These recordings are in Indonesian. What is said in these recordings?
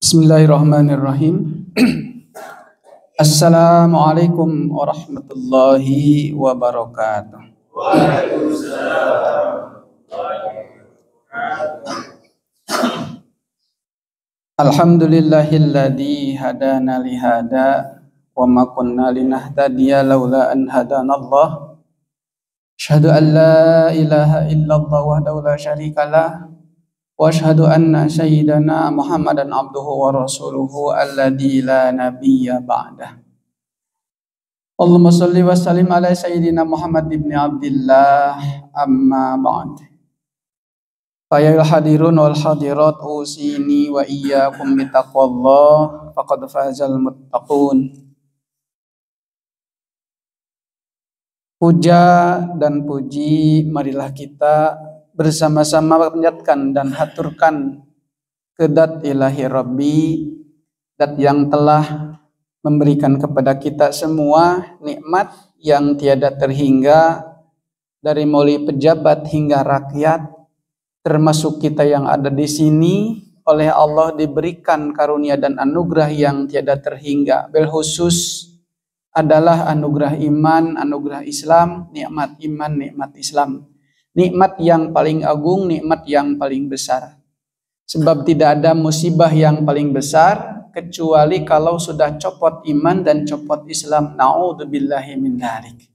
Bismillahirrahmanirrahim. Assalamualaikum warahmatullahi wabarakatuh. Alhamdulillahilladzi hadana lihada wa ma kunna linahtadiya laula an hadanallah. Asyhadu an la ilaha illallah wahdahu la syarikalah wa asyhadu anna sayyidana Muhammadan abduhu wa rasuluhu alladzi la nabiyya ba'dah. Allahumma shalli wa sallim ala sayyidina Muhammad ibn Abdillah amma ba'd. Fayal hadirun wal hadirat usini wa iyyakum bitaqwallah faqad fazal muttaqun. Puja dan puji marilah kita bersama-sama panjatkan dan haturkan kedat ilahi Rabbi, dat yang telah memberikan kepada kita semua nikmat yang tiada terhingga, dari mulai pejabat hingga rakyat, termasuk kita yang ada di sini. Oleh Allah diberikan karunia dan anugerah yang tiada terhingga. Belkhusus adalah anugerah iman, anugerah Islam, nikmat iman, nikmat Islam. Nikmat yang paling agung, nikmat yang paling besar. Sebab tidak ada musibah yang paling besar kecuali kalau sudah copot iman dan copot Islam. Na'udzubillahi min dzalik.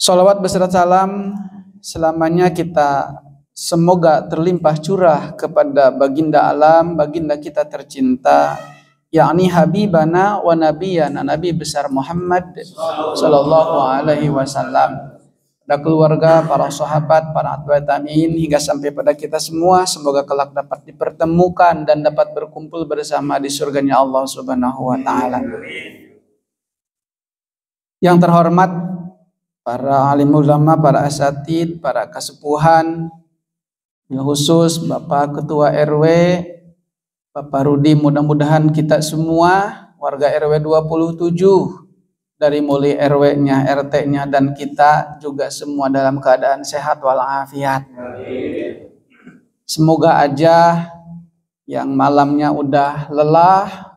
Shalawat beserta salam selamanya kita semoga terlimpah curah kepada baginda alam, baginda kita tercinta, yakni habibana wa nabiyana, Nabi besar Muhammad sallallahu alaihi wasallam. Pada keluarga, para sahabat, para atba'ut tabi'in hingga sampai pada kita semua, semoga kelak dapat dipertemukan dan dapat berkumpul bersama di surganya Allah Subhanahu wa taala. Yang terhormat para alim ulama, para asatid, para kasepuhan, khusus Bapak Ketua RW, Bapak Rudi, mudah-mudahan kita semua warga RW 27 dari mulai RW-nya, RT-nya, dan kita juga semua dalam keadaan sehat walafiat. Semoga aja yang malamnya udah lelah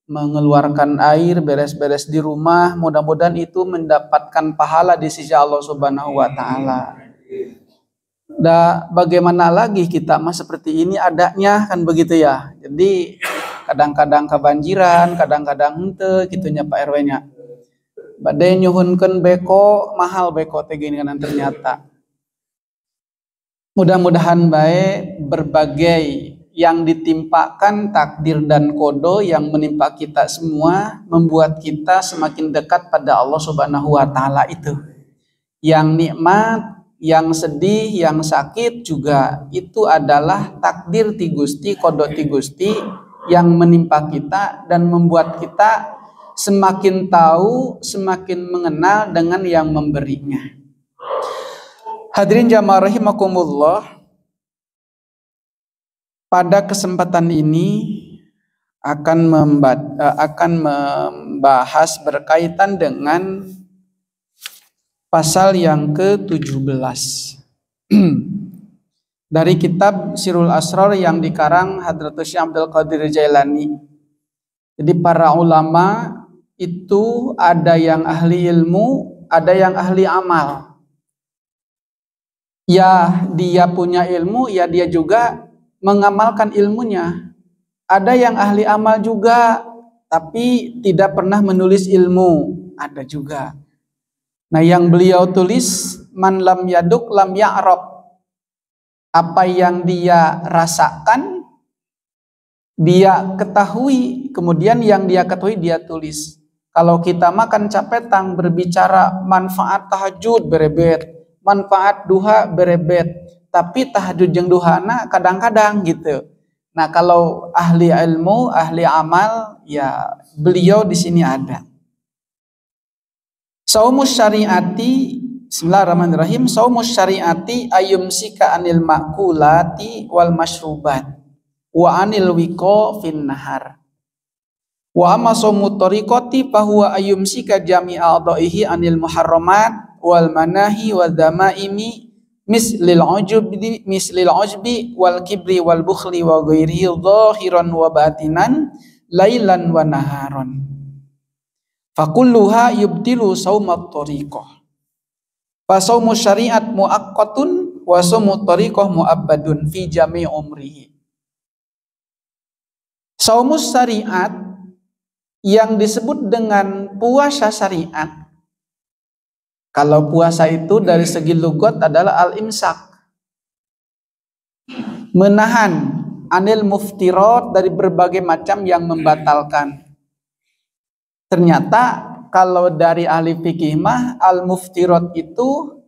mengeluarkan air, beres-beres di rumah, mudah-mudahan itu mendapatkan pahala di sisi Allah Subhanahu wa taala. Bagaimana lagi kita seperti ini adanya, kan begitu ya. Jadi kadang-kadang kebanjiran, kadang-kadang henteu gitunya Pak RW-nya. Badai nyuhunkeun beko, mahal beko teh gini kan ternyata. Mudah-mudahan baik berbagai yang ditimpakan takdir dan kodo yang menimpa kita semua membuat kita semakin dekat pada Allah Subhanahu wa taala itu. Yang nikmat, yang sedih, yang sakit juga itu adalah takdir ti Gusti, kodo ti Gusti yang menimpa kita dan membuat kita semakin tahu, semakin mengenal dengan yang memberinya. Hadirin jamaah rahimakumullah, pada kesempatan ini akan membahas berkaitan dengan pasal yang ke-17 dari kitab Sirul Asrar yang dikarang Hadratus Syekh Abdul Qadir Jailani. Jadi para ulama itu ada yang ahli ilmu, ada yang ahli amal. Ya dia punya ilmu, ya dia juga mengamalkan ilmunya. Ada yang ahli amal juga, tapi tidak pernah menulis ilmu, ada juga. Nah yang beliau tulis, man lam yaduk lam ya'rab. Apa yang dia rasakan, dia ketahui, kemudian yang dia ketahui dia tulis. Kalau kita makan capetang berbicara manfaat tahajud berebet, manfaat duha berebet, tapi tahajud jeung duhana kadang-kadang gitu. Nah kalau ahli ilmu, ahli amal, ya beliau di sini ada. Saumus syariati, bismillahirrahmanirrahim. Saumus syariati ayumsika anil makulati wal masyrubat wa anil wiqo fin nahar. Wa amma saumu tariqati fahuwa ayumsika jami'a adaihi anil muharramat wal manahi wa dhamaimi mislil ujbi wal kibri wal bukhli wa ghairihi zahiran wa batinan lailan wa naharon. Fakulluha yubtilu saumat tariqah. Fa saumu syariat muaqqatun wa saumu tariqah muabbadun fi jami' umrihi. Saumus syariat yang disebut dengan puasa syariat. Kalau puasa itu dari segi lugat adalah al-imsak. Menahan anil muftirat dari berbagai macam yang membatalkan. Ternyata kalau dari ahli fikih mah al-muftirat itu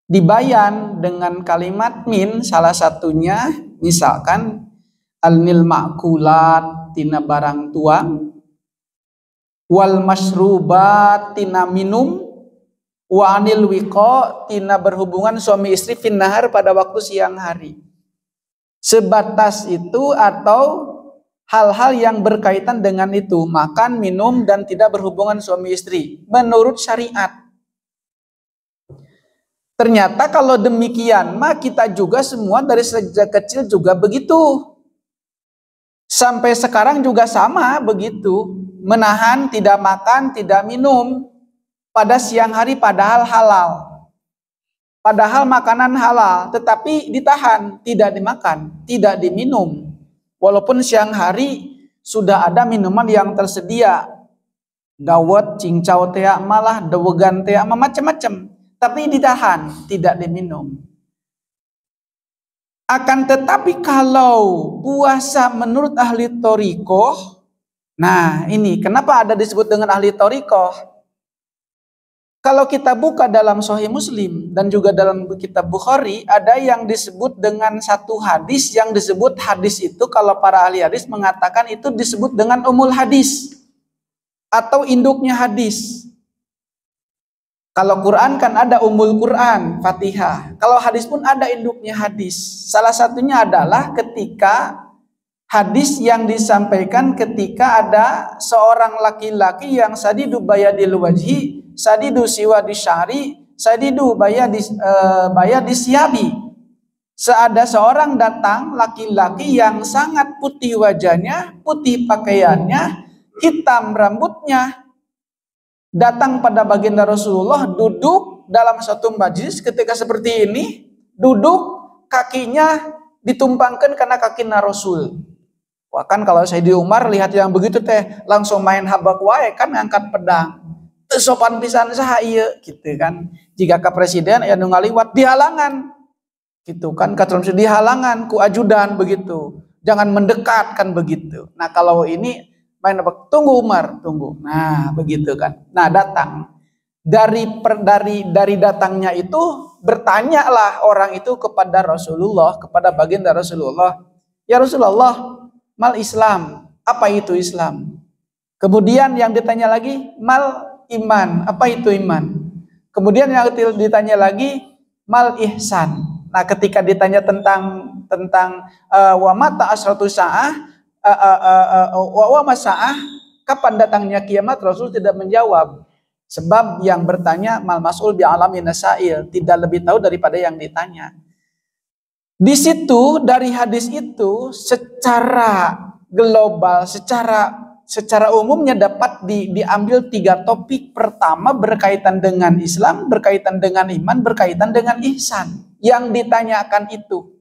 dibayan dengan kalimat min, salah satunya misalkan al-nil ma'kulat tina barang tuang, wal masyrubat tina minum, wa anil wiqa tina berhubungan suami istri finnahar pada waktu siang hari. Sebatas itu atau hal-hal yang berkaitan dengan itu, makan, minum, dan tidak berhubungan suami istri menurut syariat. Ternyata kalau demikian mah kita juga semua dari sejak kecil juga begitu. Sampai sekarang juga sama begitu. Menahan, tidak makan, tidak minum pada siang hari padahal halal. Padahal makanan halal, tetapi ditahan, tidak dimakan, tidak diminum. Walaupun siang hari sudah ada minuman yang tersedia. Dawet, cincau teh malah, dewegan teh macam-macam. Tapi ditahan, tidak diminum. Akan tetapi kalau puasa menurut ahli thariqah, nah ini kenapa ada disebut dengan ahli thariqah? Kalau kita buka dalam Sahih Muslim dan juga dalam kitab Bukhari, ada yang disebut dengan satu hadis yang disebut hadis itu kalau para ahli hadis mengatakan itu disebut dengan umul hadis atau induknya hadis. Kalau Quran kan ada umul Quran, Fatihah. Kalau hadis pun ada induknya hadis. Salah satunya adalah ketika hadis yang disampaikan ketika ada seorang laki-laki yang sadidu bayadil wajhi, sadidu siwa disyari, sadidu bayadis siyabi. Seada seorang datang laki-laki yang sangat putih wajahnya, putih pakaiannya, hitam rambutnya, datang pada baginda Rasulullah, duduk dalam satu majlis ketika seperti ini, duduk kakinya ditumpangkan karena kaki Rasul. Wah kan kalau Sayyidi Umar lihat yang begitu teh langsung main habak wae kan ngangkat pedang. Teu sopan pisan saha ieu gitu kan. Jika ke presiden aya nu ngaliwat dihalangan. Gitu kan katrom dihalangan ku ajudan begitu. Jangan mendekat kan begitu. Nah kalau ini main apa? Tunggu Umar, tunggu. Nah, begitu kan. Nah, datang. Dari datangnya itu bertanyalah orang itu kepada Rasulullah, kepada baginda Rasulullah. Ya Rasulullah, mal Islam. Apa itu Islam? Kemudian yang ditanya lagi, mal iman. Apa itu iman? Kemudian yang ditanya lagi, mal ihsan. Nah, ketika ditanya tentang wa mata asratu sa'ah, wa masaah, kapan datangnya kiamat, Rasul tidak menjawab. Sebab yang bertanya mal mas'ul bi alamin nasail, tidak lebih tahu daripada yang ditanya. Di situ dari hadis itu secara global, secara umumnya dapat diambil 3 topik. Pertama berkaitan dengan Islam, berkaitan dengan iman, berkaitan dengan ihsan. Yang ditanyakan itu.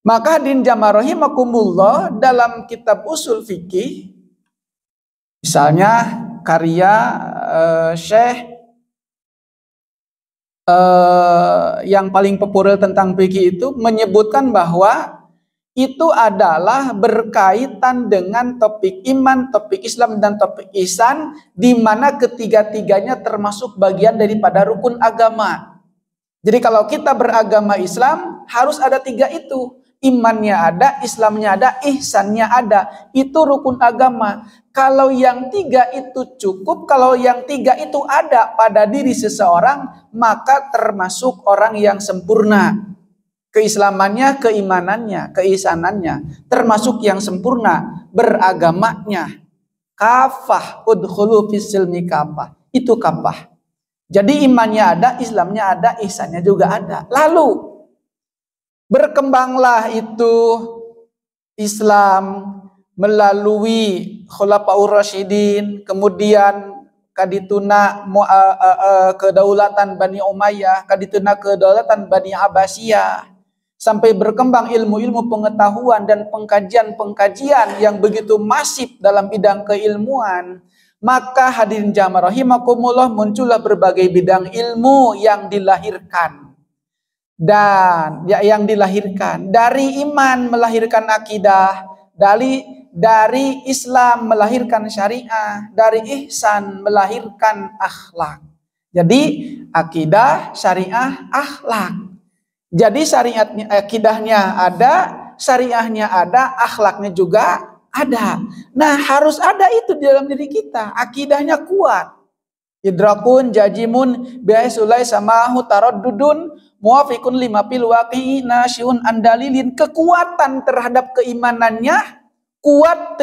Maka hadirin jamaah rahimakumullah, dalam kitab usul fikih misalnya karya Syekh yang paling populer tentang fikih itu menyebutkan bahwa itu adalah berkaitan dengan topik iman, topik Islam dan topik ihsan, di mana ketiga-tiganya termasuk bagian daripada rukun agama. Jadi kalau kita beragama Islam harus ada 3 itu. Imannya ada, Islamnya ada, ihsannya ada. Itu rukun agama. Kalau yang 3 itu cukup, kalau yang 3 itu ada pada diri seseorang, maka termasuk orang yang sempurna. Keislamannya, keimanannya, keihsanannya, termasuk yang sempurna beragamanya. Kafah udkhulu fis silmi kafah. Itu kafah. Jadi imannya ada, Islamnya ada, ihsannya juga ada. Lalu berkembanglah itu Islam melalui Khulafaur Rasyidin, kemudian kadituna kedaulatan Bani Umayyah, kadituna kedaulatan Bani Abbasiyah, sampai berkembang ilmu-ilmu pengetahuan dan pengkajian-pengkajian yang begitu masif dalam bidang keilmuan. Maka hadirin jamaah rahimakumullah, muncullah berbagai bidang ilmu yang dilahirkan. Dan yang dilahirkan dari iman melahirkan akidah, dari Islam melahirkan syariah, dari ihsan melahirkan akhlak. Jadi akidah, syariah, akhlak. Jadi syariatnya, akidahnya ada, syariahnya ada, akhlaknya juga ada. Nah, harus ada itu di dalam diri kita. Akidahnya kuat. Idrakun jajimun biaisulai samahu taraddudun muafiqun lima fil waqi'i nasyun andalilin. Kekuatan terhadap keimanannya kuat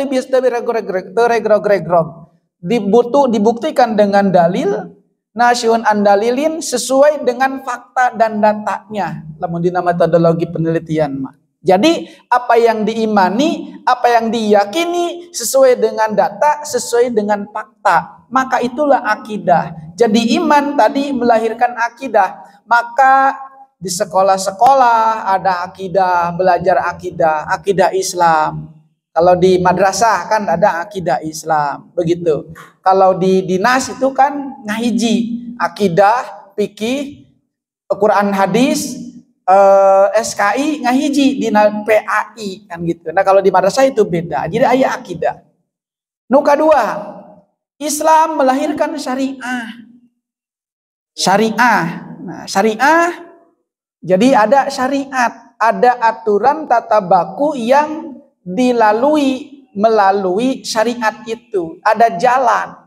dibuktikan dengan dalil nasyun andalilin sesuai dengan fakta dan datanya. Lamun dina metodologi penelitian mah. Jadi apa yang diimani, apa yang diyakini sesuai dengan data, sesuai dengan fakta. Maka itulah akidah. Jadi iman tadi melahirkan akidah. Maka di sekolah-sekolah ada akidah, belajar akidah, akidah Islam. Kalau di madrasah kan ada akidah Islam, begitu. Kalau di dinas itu kan ngahiji, akidah, fikih, Quran hadis, SKI ngahiji di PAI kan gitu. Nah kalau di madrasah itu beda. Jadi aya akidah. Nu kadua, Islam melahirkan syariah. Syariah. Nah, syariah jadi ada syariat, ada aturan tata baku yang dilalui melalui syariat itu. Ada jalan.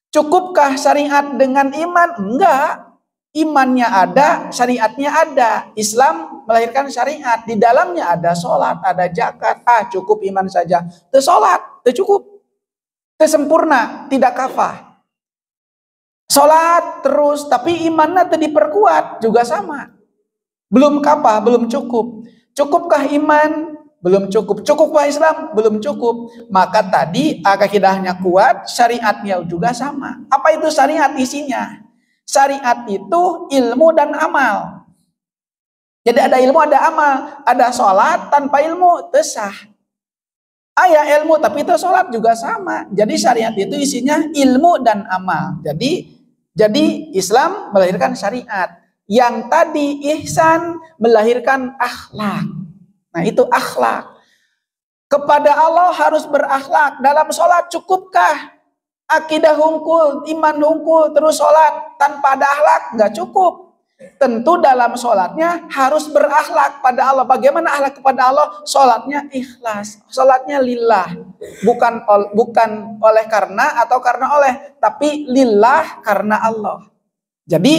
Cukupkah syariat dengan iman? Enggak. Imannya ada, syariatnya ada. Islam melahirkan syariat. Di dalamnya ada sholat, ada zakat. Cukup iman saja. Itu sholat, itu cukup. Itu sempurna, tidak kafah. Sholat terus, tapi imannya itu diperkuat, juga sama. Belum kafah, belum cukup. Cukupkah iman? Belum cukup. Cukupkah Islam? Belum cukup. Maka tadi akidahnya kuat, syariatnya juga sama. Apa itu syariat isinya? Syariat itu ilmu dan amal. Jadi ada ilmu, ada amal. Ada sholat tanpa ilmu, itu sah. Aya ilmu tapi itu sholat juga sama. Jadi syariat itu isinya ilmu dan amal. Jadi Islam melahirkan syariat. Yang tadi ihsan melahirkan akhlak. Nah itu akhlak. Kepada Allah harus berakhlak. Dalam sholat cukupkah? Akidah hungkul, iman hungkul, terus sholat tanpa ada akhlak, nggak cukup. Tentu dalam sholatnya harus berakhlak pada Allah. Bagaimana akhlak kepada Allah? Sholatnya ikhlas, sholatnya lillah, bukan oleh karena atau karena oleh, tapi lillah karena Allah. Jadi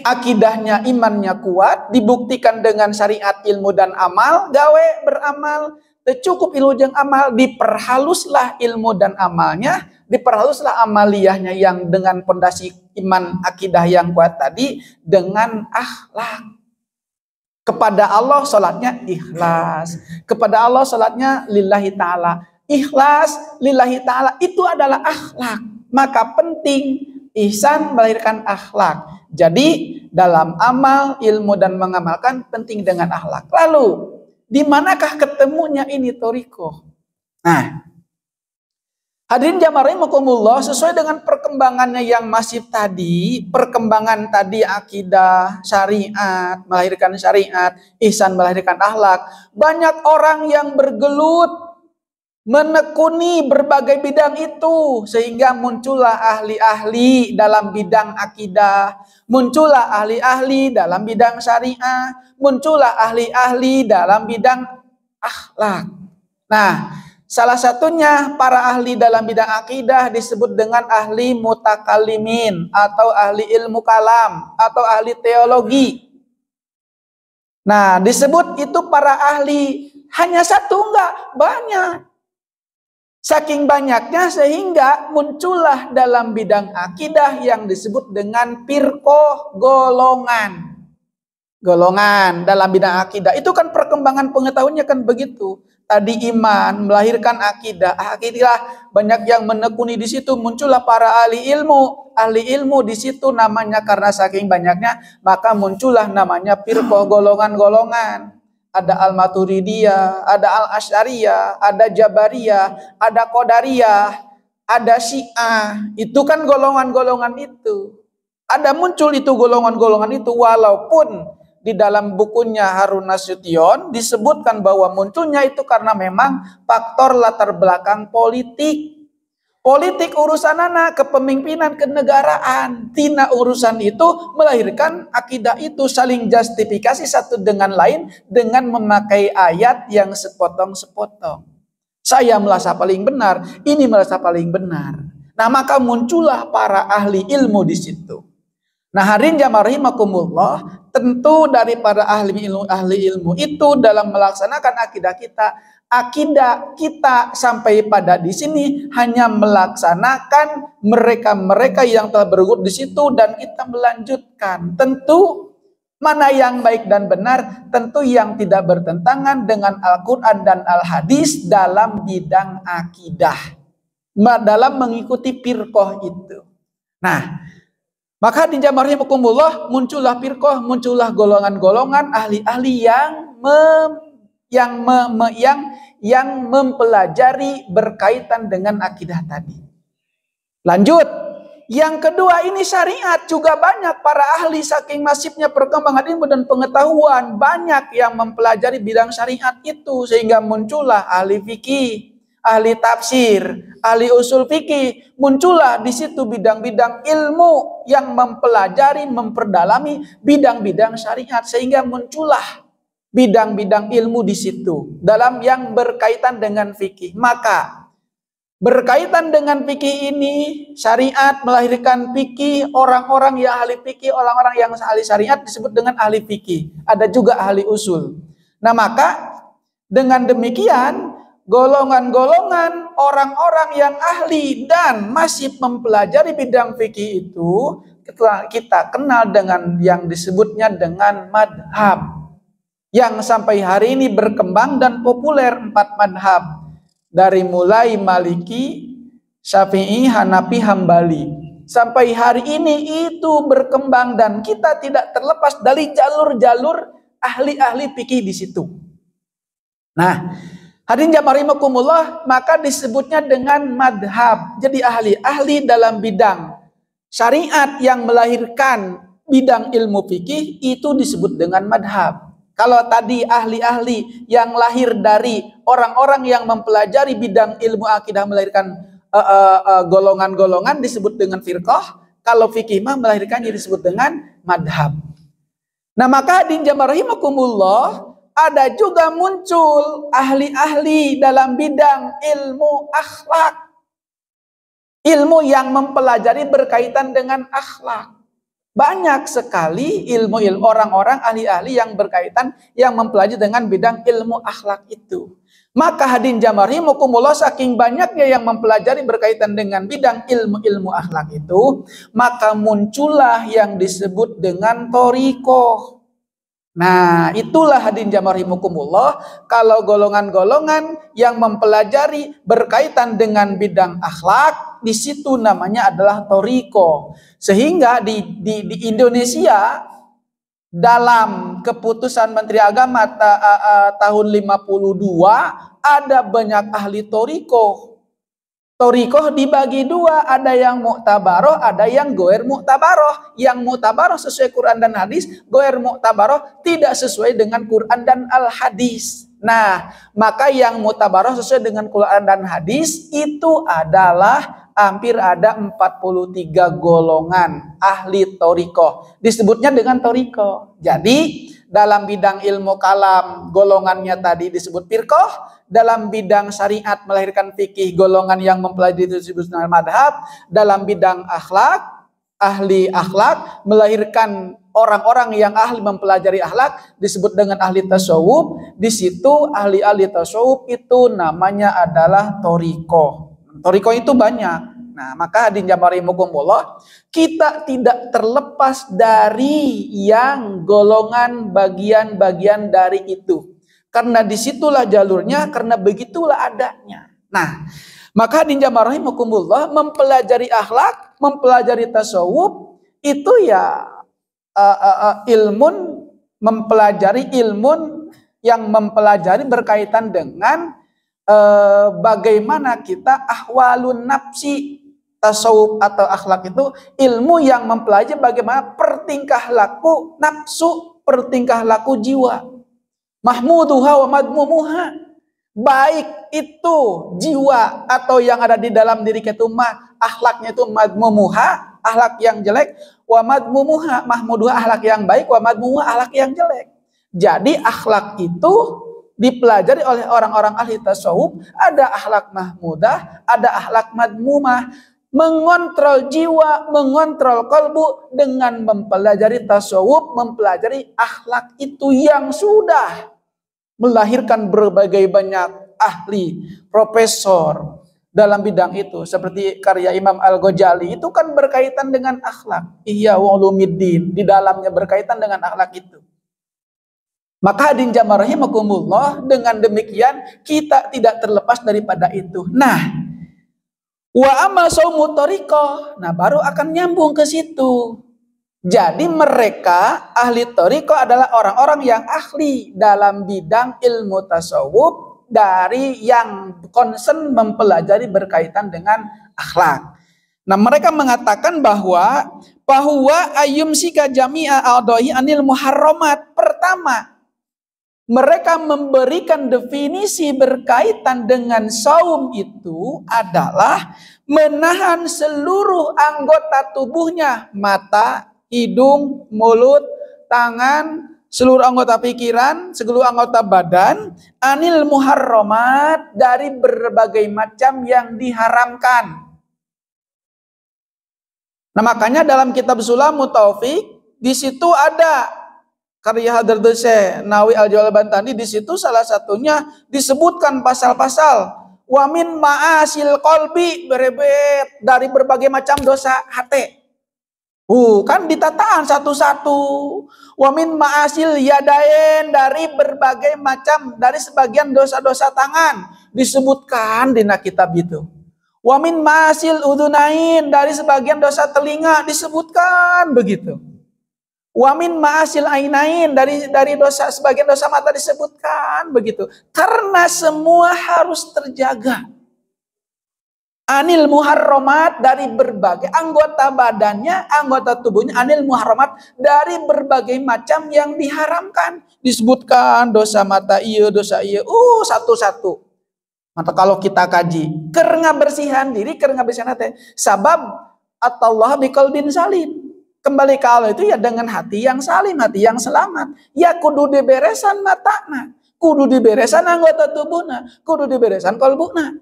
akidahnya, imannya kuat, dibuktikan dengan syariat, ilmu dan amal, gawe beramal. Cukup ilmu dan amal, diperhaluslah ilmu dan amalnya, diperhaluslah amaliyahnya yang dengan pondasi iman akidah yang kuat tadi dengan akhlak. Kepada Allah sholatnya ikhlas, kepada Allah sholatnya lillahi ta'ala. Ikhlas lillahi ta'ala itu adalah akhlak. Maka penting ihsan melahirkan akhlak. Jadi dalam amal, ilmu dan mengamalkan penting dengan akhlak. Lalu di manakah ketemunya ini thoriqoh? Nah, hadirin jamaah rahimakumullah, sesuai dengan perkembangannya yang masif tadi, perkembangan tadi akidah, syariat, melahirkan syariat, ihsan melahirkan akhlak. Banyak orang yang bergelut menekuni berbagai bidang itu sehingga muncullah ahli-ahli dalam bidang akidah, muncullah ahli-ahli dalam bidang syariah, muncullah ahli-ahli dalam bidang akhlak. Nah, salah satunya para ahli dalam bidang akidah disebut dengan ahli mutakalimin atau ahli ilmu kalam atau ahli teologi. Nah, disebut itu para ahli, hanya satu enggak, banyak. Saking banyaknya sehingga muncullah dalam bidang akidah yang disebut dengan firqah, golongan. Golongan dalam bidang akidah itu kan perkembangan pengetahuannya kan begitu. Tadi iman melahirkan akidah, akidah banyak yang menekuni di situ, muncullah para ahli ilmu di situ namanya, karena saking banyaknya maka muncullah namanya firqah, golongan-golongan. Ada Al-Maturidiyah, ada Al-Asy'ariyah, ada Jabariyah, ada Qadariyah, ada Syiah. Itu kan golongan-golongan itu. Ada muncul itu golongan-golongan itu, walaupun di dalam bukunya Harun Nasution disebutkan bahwa munculnya itu karena memang faktor latar belakang politik. Politik urusan anak, kepemimpinan, kenegaraan. Tina urusan itu melahirkan akidah itu saling justifikasi satu dengan lain dengan memakai ayat yang sepotong-sepotong. Saya merasa paling benar, ini merasa paling benar. Nah, maka muncullah para ahli ilmu di situ. Nah, hadirin jamaah rahimakumullah, tentu dari para ahli ilmu itu dalam melaksanakan akidah kita sampai pada di sini hanya melaksanakan mereka-mereka yang telah bergugur di situ dan kita melanjutkan. Tentu mana yang baik dan benar, tentu yang tidak bertentangan dengan Al-Quran dan Al-Hadis dalam bidang akidah, dalam mengikuti firqah itu. Nah, maka di jamaah rahimakumullah muncullah firqah, muncullah golongan-golongan ahli-ahli yang mempelajari berkaitan dengan akidah tadi. Lanjut, yang kedua ini syariat, juga banyak para ahli saking masifnya perkembangan ilmu dan pengetahuan, banyak yang mempelajari bidang syariat itu sehingga muncullah ahli fikih, ahli tafsir, ahli usul fikih, muncullah di situ bidang-bidang ilmu yang mempelajari, memperdalami bidang-bidang syariat sehingga muncullah bidang-bidang ilmu di situ dalam yang berkaitan dengan fikih. Maka berkaitan dengan fikih ini, syariat melahirkan fikih, orang-orang yang ahli fikih, orang-orang yang ahli syariat disebut dengan ahli fikih. Ada juga ahli usul. Nah, maka dengan demikian golongan-golongan orang-orang yang ahli dan masih mempelajari bidang fikih itu kita kenal dengan yang disebutnya dengan madhab, yang sampai hari ini berkembang dan populer 4 madhab. Dari mulai Maliki, Syafi'i, Hanafi, Hambali. Sampai hari ini itu berkembang dan kita tidak terlepas dari jalur-jalur ahli-ahli fikih di situ. Nah, hadirin jamaah rahimakumullah, maka disebutnya dengan madhab. Jadi ahli-ahli dalam bidang syariat yang melahirkan bidang ilmu fikih itu disebut dengan madhab. Kalau tadi ahli-ahli yang lahir dari orang-orang yang mempelajari bidang ilmu akidah melahirkan golongan-golongan disebut dengan firqah. Kalau fikih mah melahirkannya disebut dengan madhab. Nah, maka di jamaah rahimakumullah ada juga muncul ahli-ahli dalam bidang ilmu akhlak. Ilmu yang mempelajari berkaitan dengan akhlak. Banyak sekali ilmu orang-orang ahli-ahli yang berkaitan yang mempelajari dengan bidang ilmu akhlak itu. Maka hadirin jamaah rahimakumullah, saking banyaknya yang mempelajari berkaitan dengan bidang ilmu-ilmu akhlak itu, maka muncullah yang disebut dengan thariqah. Nah, itulah hadirin jamaah rahimakumullah, kalau golongan-golongan yang mempelajari berkaitan dengan bidang akhlak, di situ namanya adalah thariqah. Sehingga di Indonesia dalam keputusan Menteri Agama tahun 52 ada banyak ahli thariqah. Thariqah dibagi 2, ada yang mu'tabaroh, ada yang goer mu'tabaroh. Yang mu'tabaroh sesuai Quran dan hadis, goer mu'tabaroh tidak sesuai dengan Quran dan al-hadis. Nah, maka yang mu'tabaroh sesuai dengan Quran dan hadis itu adalah hampir ada 43 golongan ahli thariqah. Disebutnya dengan thariqah. Jadi dalam bidang ilmu kalam golongannya tadi disebut firqah. Dalam bidang syariat melahirkan fikih, golongan yang mempelajari itu disebut dengan madhab. Dalam bidang akhlak, ahli akhlak melahirkan orang-orang yang ahli mempelajari akhlak disebut dengan ahli tasawuf. Di situ ahli-ahli tasawuf itu namanya adalah toriko. Toriko itu banyak. Nah, maka hadirin jamaah rahimakumullah, kita tidak terlepas dari yang golongan bagian-bagian dari itu. Karena disitulah jalurnya, karena begitulah adanya. Nah, maka hadirin jamaah rahimakumullah, mempelajari akhlak, mempelajari tasawuf itu ya mempelajari ilmu yang mempelajari berkaitan dengan bagaimana kita ahwalun nafsi. Tasawuf atau akhlak itu ilmu yang mempelajari bagaimana pertingkah laku nafsu, pertingkah laku jiwa. Mahmuduha wa madmumuha. Baik itu jiwa atau yang ada di dalam diri kita mah akhlaknya itu madmumuha, akhlak yang jelek, wa madmumuha, mahmuduha akhlak yang baik, wa madmumuha akhlak yang jelek. Jadi akhlak itu dipelajari oleh orang-orang ahli tasawuf, ada akhlak mahmudah, ada akhlak madmumah. Mengontrol jiwa, mengontrol kalbu dengan mempelajari tasawuf, mempelajari akhlak itu yang sudah melahirkan berbagai banyak ahli, profesor dalam bidang itu. Seperti karya Imam Al-Ghazali itu kan berkaitan dengan akhlak. Ihya Ulumuddin, di dalamnya berkaitan dengan akhlak itu. Maka hadirin jamaah rahimakumullah, dengan demikian kita tidak terlepas daripada itu. Nah, wa amma saumu thariqah. Nah, baru akan nyambung ke situ. Jadi mereka ahli thariqah adalah orang-orang yang ahli dalam bidang ilmu tasawuf dari yang concern mempelajari berkaitan dengan akhlak. Nah, mereka mengatakan bahwa ayyumsika jami'a a'dha'i anil muharramat. Pertama, mereka memberikan definisi berkaitan dengan saum itu adalah menahan seluruh anggota tubuhnya, mata, hidung, mulut, tangan, seluruh anggota pikiran, seluruh anggota badan, anil muharramat, dari berbagai macam yang diharamkan. Nah, makanya dalam kitab Sulamut Taufik di situ ada karya Hadratus Syekh Nawawi Al-Jalbantani. Di situ salah satunya disebutkan pasal-pasal wamin ma'asil qalbi, berebet dari berbagai macam dosa hati. Kan ditataan satu-satu. Wamin ma'asil yadain, dari berbagai macam, dari sebagian dosa-dosa tangan disebutkan di kitab itu. Wamin ma'asil udunain, dari sebagian dosa telinga disebutkan begitu. Wamin ma'asil ainain, dari dosa, sebagian dosa mata disebutkan begitu. Karena semua harus terjaga. Anil muharramat, dari berbagai anggota badannya, anggota tubuhnya, anil muharramat, dari berbagai macam yang diharamkan. Disebutkan dosa mata iya, dosa iya, satu-satu. Maka kalau kita kaji, karena bersihan diri, karena bersihan hati, sabab atallah biqalbin salim. Kembali ke Allah itu ya dengan hati yang salim, hati yang selamat. Ya kudu diberesan matana, kudu diberesan anggota tubuhna, kudu diberesan kalbuna.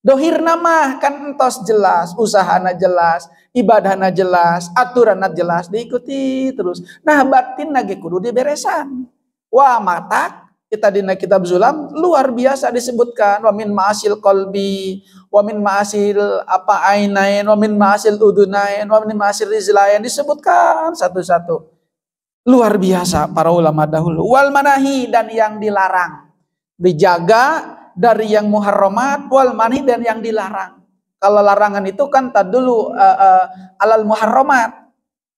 Dohirna mah kan entos jelas, usahana jelas, ibadahna jelas, aturana jelas, diikuti terus. Nah, batin lagi kudu diberesan. Wah, mata kita di kitab Zulam luar biasa disebutkan, wa min ma'asil qalbi, wa min ma'asil ainain, wa min ma'asil udunain, wa min ma'asil rizlain, disebutkan satu-satu. Luar biasa para ulama dahulu. Wal manahi, dan yang dilarang. Dijaga dari yang muharramat, wal manahi, dan yang dilarang. Kalau larangan itu kan tadulu alal muharramat.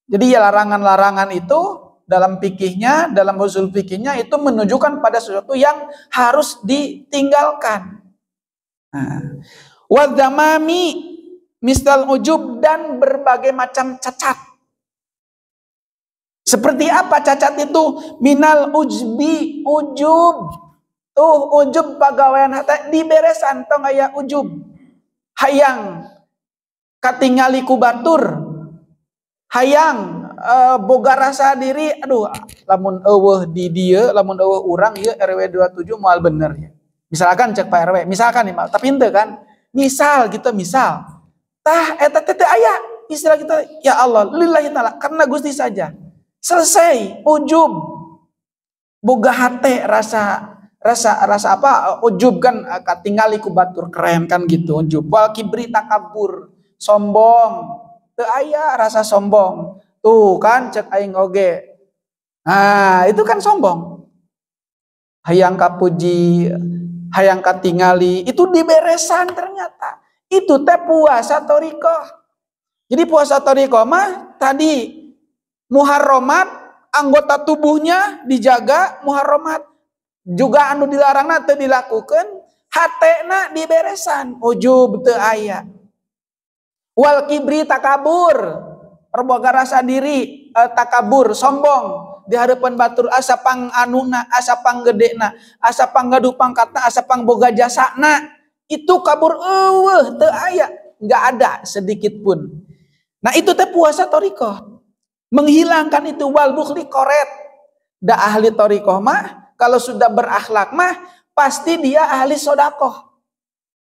Jadi ya larangan-larangan itu dalam fikihnya, dalam usul fikihnya itu menunjukkan pada sesuatu yang harus ditinggalkan. Wadzamami misal ujub, dan berbagai macam cacat. Seperti apa cacat itu? Minal ujbi, ujub. Ujub pegawaian hati diberesan tong aya ujub. Hayang katingali ku batur. Hayang boga rasa diri, lamun eueuh di dieu, lamun eueuh urang ieu RW 27 moal bener ya. Misalkan cek Pak RW, misalkan nih, tapi henteu kan. Misal gitu, tah eta teh aya istilah kita, ya Allah lillahi taala, karena Gusti saja. Selesai, ujub. Boga hate rasa apa? Ujub kan tinggal iku batur keren kan gitu. Ujub. Wal kibri takabur, sombong. Teu aya rasa sombong. Tuh kan cek aing oge. Nah, itu kan sombong. Hayang kapuji, hayang katingali, itu diberesan ternyata. Itu teh puasa thoriqoh. Jadi puasa thoriqoh mah tadi muharramat, anggota tubuhnya dijaga, muharramat juga anu dilarangna teu dilakukeun, hatena diberesan, ujub teu aya. Wal kibri takabur, perboga rasa diri, takabur, sombong di hadapan batur, asa pang anuna, asa pang gedena, asa pang gaduh pangkatna, asa pang boga jasana, itu kabur teu aya, enggak ada sedikit pun. Nah itu teh puasa thoriqoh. Menghilangkan itu. Wal bukhli koret. Da ahli thoriqoh mah kalau sudah berakhlak mah pasti dia ahli sodakoh.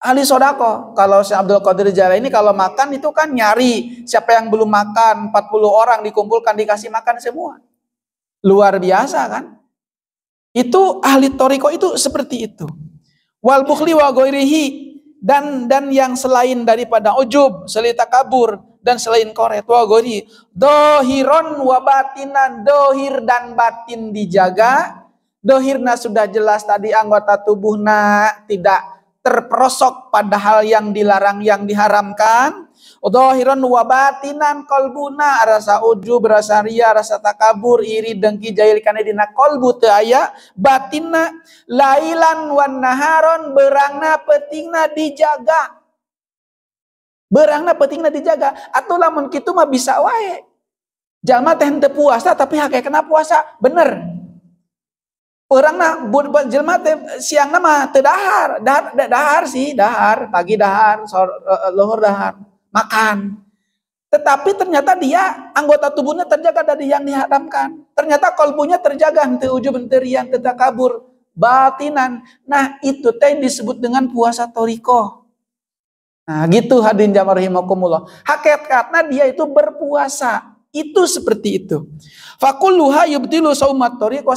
Ahli sodako. Kalau Syekh Abdul Qadir Jailani kalau makan itu kan nyari siapa yang belum makan, 40 orang dikumpulkan dikasih makan semua. Luar biasa kan? Itu ahli thoriqoh itu seperti itu. Wal bukhli wa ghairihi, dan yang selain daripada ujub, selain takabur dan selain koret, wa ghairi dohiron wa batinan, dohir dan batin dijaga. Dohirna sudah jelas tadi anggota tubuhna tidak terperosok pada hal yang dilarang, yang diharamkan. Dohiron wa batinan kolbuna, rasa ujub, rasa ria, rasa takabur, iri, dengki, jail kana dina kolbu teu aya. Batinna lailan wan naharon, berangna petingna dijaga. Berangna petingna dijaga. Atuh lamun kitu mah bisa wae. Jalma teh henteu puasa tapi hakekna puasa, bener. Orangna jelema teh siangna mah teu dahar, dahar sih, dahar, pagi dahar, lohor dahar, makan. Tetapi ternyata dia anggota tubuhnya terjaga dari yang diharamkan. Ternyata kalbunya terjaga, henteu ujub, henteu riya, henteu takabur, batinan. Nah, itu teh disebut dengan puasa thoriqoh. Nah, gitu hadirin jamaah rahimakumullah. Hakikatnya dia itu berpuasa. Itu seperti itu. Fakulluha yubtilu shaumat thoriqoh,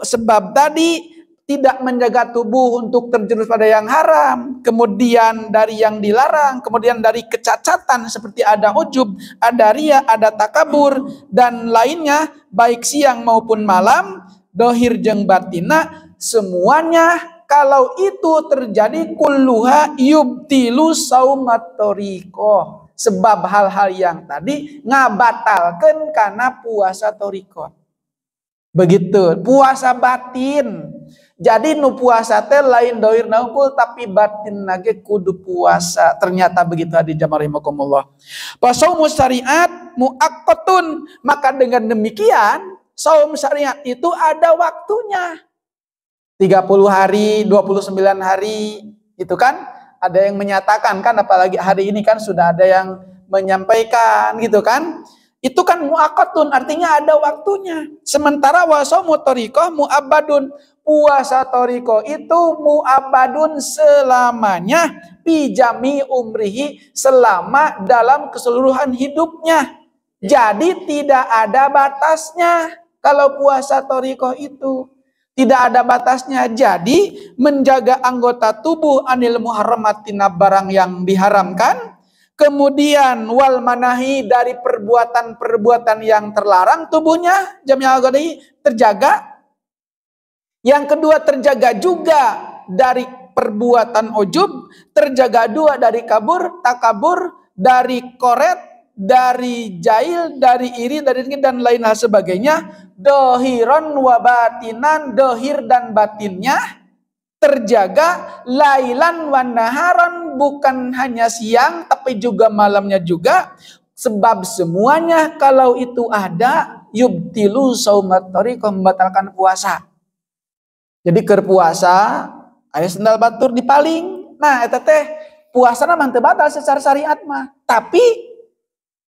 sebab tadi tidak menjaga tubuh untuk terjerumus pada yang haram, kemudian dari yang dilarang, kemudian dari kecacatan seperti ada ujub, ada ria, ada takabur, dan lainnya, baik siang maupun malam, dohir jeung batina, semuanya kalau itu terjadi kulluha yubtilu shaumat thoriqoh. Sebab hal-hal yang tadi ngabatalkeun kana puasa thoriqoh. Begitu, puasa batin. Jadi nu puasa teh lain dohir naungkul tapi batin nage kudu puasa. Ternyata begitu hadirin jamaah rahimakumullah. Pasaumu syariat muaqqatun, maka dengan demikian saum syariat itu ada waktunya. 30 hari, 29 hari, itu kan ada yang menyatakan kan, apalagi hari ini kan sudah ada yang menyampaikan gitu kan. Itu kan muaqqatun, artinya ada waktunya. Sementara wasaumu thoriqoh mu'abbadun, puasa thoriqoh itu mu'abbadun selamanya, bijami umrihi, selama dalam keseluruhan hidupnya. Jadi tidak ada batasnya kalau puasa thoriqoh itu. Tidak ada batasnya. Jadi menjaga anggota tubuh anil muharramatina, barang yang diharamkan. Kemudian wal manahi, dari perbuatan-perbuatan yang terlarang, tubuhnya jami'al ghadai terjaga. Yang kedua terjaga juga dari perbuatan ujub, terjaga dua dari takabur, dari koret, dari jail, dari iri, dari dengki dan lain hal sebagainya. Dohiron wa batinan, dohir dan batinnya terjaga, lailan wan naharon, bukan hanya siang tapi juga malamnya juga. Sebab semuanya kalau itu ada, yubtilu shaumat thoriqoh, membatalkan puasa. Jadi keur puasa aya sendal batur dipaling. Nah eta teh puasana mah teu batal secara syariat mah, tapi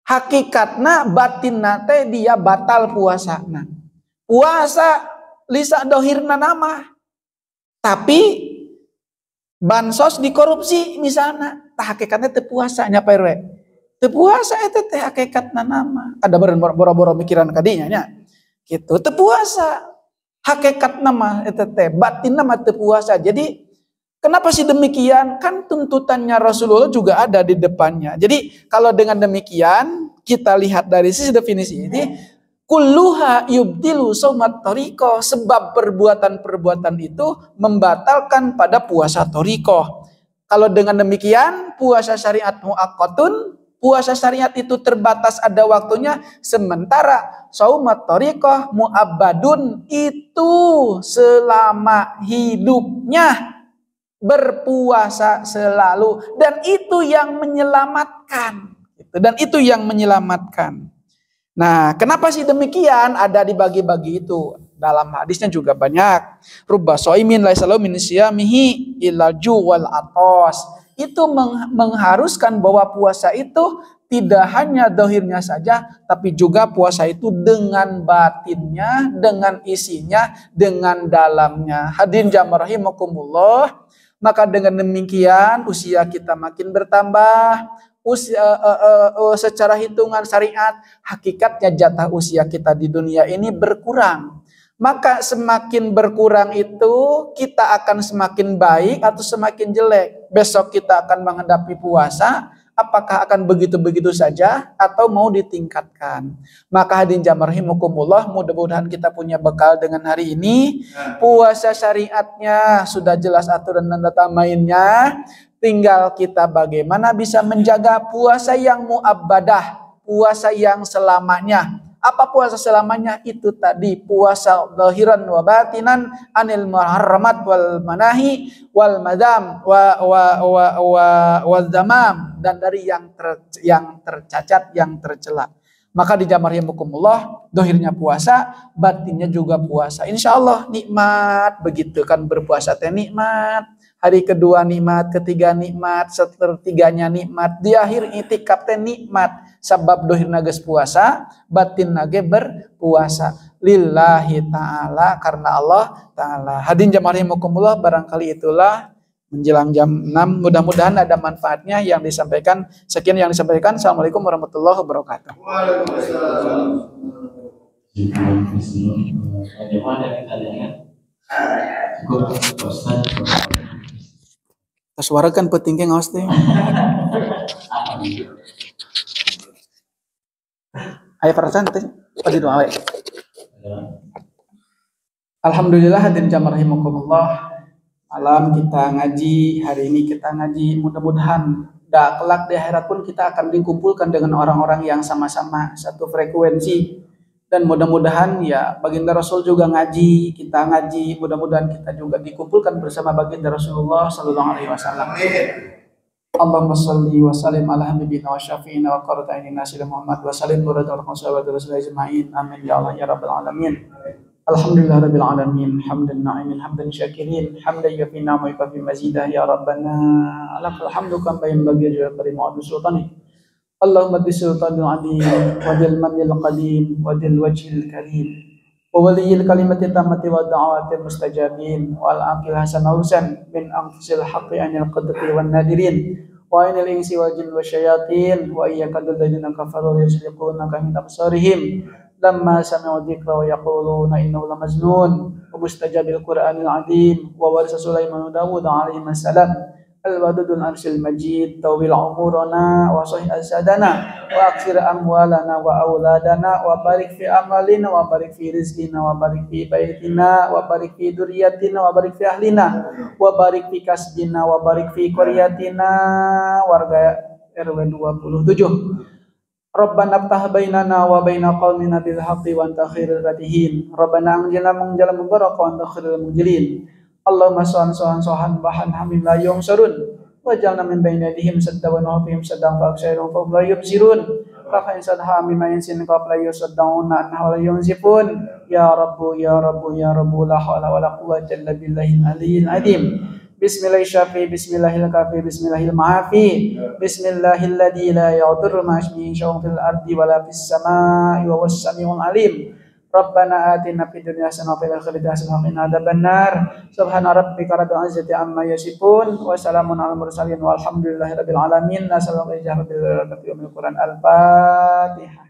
hakikatna batinna teh dia batal puasana. Puasa lisa dohirna nama, tapi bansos dikorupsi misalnya, tah hakikatnya teu puasa nya Pak RW. Teu puasa eta teh hakikatna nama. Ada boro-boro mikiran kadinya nya. Gitu, teu puasa. Hakikatna mah eta teh, batinna mah teu puasa. Jadi kenapa sih demikian? Kan tuntutannya Rasulullah juga ada di depannya. Jadi kalau dengan demikian kita lihat dari sisi definisi ini, kulluha yubtilu shaumat thariqah, sebab perbuatan-perbuatan itu membatalkan pada puasa thariqah. Kalau dengan demikian puasa syariat muaqqatun, puasa syariat itu terbatas ada waktunya, sementara shaumat thariqah muabbadun itu selama hidupnya berpuasa selalu, dan itu yang menyelamatkan. Dan itu yang menyelamatkan. Nah, kenapa sih demikian? Ada dibagi-bagi itu. Dalam hadisnya juga banyak. Rubba shaimin laisa lahu min siyamihi illa ju' wal atos. Itu mengharuskan bahwa puasa itu tidak hanya dohirnya saja, tapi juga puasa itu dengan batinnya, dengan isinya, dengan dalamnya. Hadirin jamaah rahimakumullah. Maka dengan demikian usia kita makin bertambah. Secara hitungan syariat, hakikatnya jatah usia kita di dunia ini berkurang. Maka semakin berkurang itu kita akan semakin baik atau semakin jelek. Besok kita akan menghadapi puasa, apakah akan begitu-begitu saja atau mau ditingkatkan. Maka hadirin jamaah rahimakumullah, mudah-mudahan kita punya bekal dengan hari ini. Puasa syariatnya sudah jelas aturan dan tata mainnya. Tinggal kita bagaimana bisa menjaga puasa yang muabbadah, puasa yang selamanya. Apa puasa selamanya? Itu tadi puasa zahiran wa batinan anil muharramat wal manahi wal madam wal damam, dan dari yang tercacat, yang tercela. Maka di jamaah rahimakumullah, dohirnya puasa, batinnya juga puasa. Insya Allah nikmat, begitu kan berpuasa teh nikmat. Hari kedua nikmat, ketiga nikmat, setertiganya nikmat, di akhir itikaf teh nikmat. Sebab dohir nages puasa, batin nage berpuasa. Lillahi ta'ala, karena Allah ta'ala. Hadirin jamaah rahimakumullah, barangkali itulah menjelang jam 6. Mudah-mudahan ada manfaatnya yang disampaikan. Sekian yang disampaikan. Assalamualaikum warahmatullahi wabarakatuh. Waalaikumsalam. Suarakan petinggi ngawas teh. Ayo perasaan teh pada doa. Alhamdulillah hadirin jamaah rahimakumullah. Malam kita ngaji, hari ini kita ngaji. Mudah-mudahan kelak di akhirat pun kita akan dikumpulkan dengan orang-orang yang sama-sama satu frekuensi. Dan mudah-mudahan ya baginda Rasul juga ngaji, kita ngaji, mudah-mudahan kita juga dikumpulkan bersama baginda Rasulullah sallallahu alaihi wasallam. Allahumma shalli wa sallim ala habibina wa syafi'ina wa qurrati a'yunina sayyidina Muhammad wa sallim wa radhiyallahu anhu ajma'in. Amin ya Allah ya rabbal alamin. Alhamdulillah rabbil alamin, hamdan na'imin, hamdan syakirin, hamdan yafina wa yukafi mazidah ya rabbana. Lakal hamdu kama yanbaghi li karim wa sultanik. Allahumma bisultanil adim wa dil manil qadim wa dil wajhil karim wa waliyil kalimati tammati wa da'awatil mustajabin wal aqil hasan hausan min anfusil haqqi anil qadri wan nadirin wa inil insi wal jin wa syayatin wa iyyaka alladhina kafaru yusriquna min absarihim lamma sami'u dzikra wa yaquluna innahu lamajnun wa mustajabil qur'anil adim wa warisa Sulaiman Dawud alaihi salam al-wadudul arsyil majid tawil umurana wa sahih al-sadana wa aksir amwalana wa auladana wa barik fi amalina wa barik fi rizqina wa barik fi baitina wa barik fi duriyatina wa barik fi ahlina wa barik fi kasbina wa barik fi qaryatina warga RW 27. Rabbana aftah bainana wa baina qaumina bil haqqi wa anta khairul fatihin. Rabbana anjilna min jalan mubarak wa anta khairul mujilin. Allahumma sohan bahan hamim la yungsarun wajalna min bayni yadihim sadda wa nahfihim saddam fa'akshairun fa'um la yubsirun rafa insan hamim ayinsin qabla yusaddauna anha wa la yunzifun ya Rabbu ya Rabbu ya Rabbu la hawla wa la quwwata illa billahil aliyyil azim. Bismillahil syafi bismillahil kafi bismillahil ma'afi bismillahilladzi la yadurru ma ismihi syai'un fil ardi wa la fis samaa'i wa huwas samiul alim. Rabbana atina fid dunya hasanah wa fil akhirati hasanah wa qina adzabannar. Subhana rabbika rabbil izzati amma yasifun wa salamun alal mursalin walhamdulillahi rabbil alamin. Nasallallahu alaihi wa sallam bil Qur'an al-Fatihah.